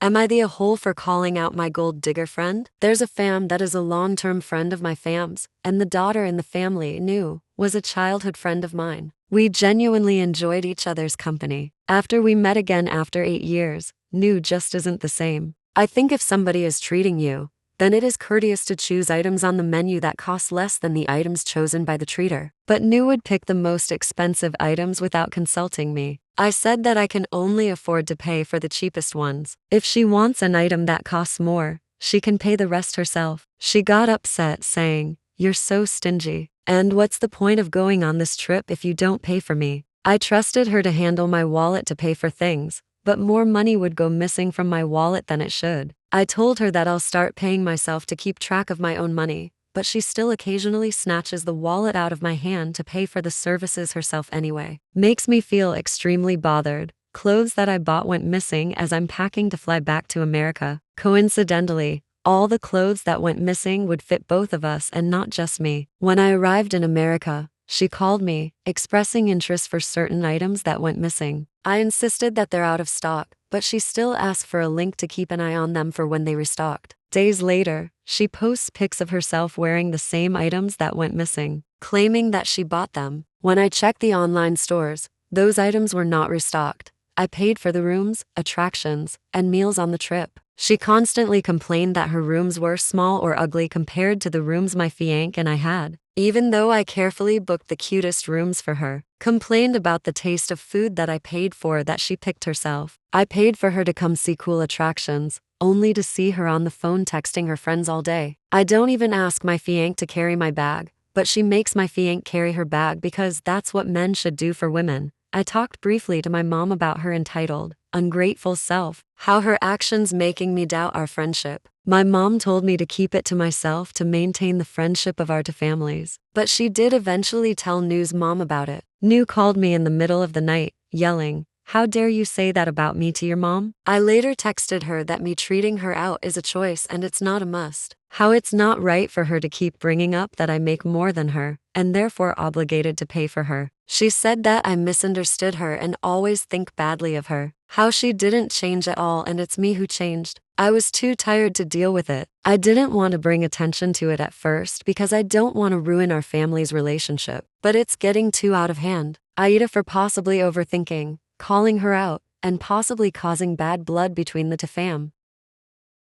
Am I the a-hole for calling out my gold digger friend? There's a fam that is a long-term friend of my fam's, and the daughter in the family knew was a childhood friend of mine. We genuinely enjoyed each other's company. After we met again after 8 years, new just isn't the same. I think if somebody is treating you, then it is courteous to choose items on the menu that cost less than the items chosen by the treater. But New would pick the most expensive items without consulting me. I said that I can only afford to pay for the cheapest ones. If she wants an item that costs more, she can pay the rest herself. She got upset, saying, "You're so stingy. And what's the point of going on this trip if you don't pay for me?" I trusted her to handle my wallet to pay for things, but more money would go missing from my wallet than it should. I told her that I'll start paying myself to keep track of my own money, but she still occasionally snatches the wallet out of my hand to pay for the services herself anyway. Makes me feel extremely bothered. Clothes that I bought went missing as I'm packing to fly back to America. Coincidentally, all the clothes that went missing would fit both of us and not just me. When I arrived in America, she called me, expressing interest for certain items that went missing. I insisted that they're out of stock, but she still asked for a link to keep an eye on them for when they restocked. Days later, she posts pics of herself wearing the same items that went missing, claiming that she bought them. When I checked the online stores, those items were not restocked. I paid for the rooms, attractions, and meals on the trip. She constantly complained that her rooms were small or ugly compared to the rooms my fiancé and I had, even though I carefully booked the cutest rooms for her. Complained about the taste of food that I paid for that she picked herself. I paid for her to come see cool attractions, only to see her on the phone texting her friends all day. I don't even ask my fiancé to carry my bag, but she makes my fiancé carry her bag because that's what men should do for women. I talked briefly to my mom about her entitled, ungrateful self, how her actions making me doubt our friendship. My mom told me to keep it to myself to maintain the friendship of our two families. But she did eventually tell New's mom about it. New called me in the middle of the night, yelling, "How dare you say that about me to your mom?" I later texted her that me treating her out is a choice and it's not a must. How it's not right for her to keep bringing up that I make more than her, and therefore obligated to pay for her. She said that I misunderstood her and always think badly of her. How she didn't change at all and it's me who changed. I was too tired to deal with it. I didn't want to bring attention to it at first because I don't want to ruin our family's relationship. But it's getting too out of hand. AITA for possibly overthinking, calling her out, and possibly causing bad blood between the two fam.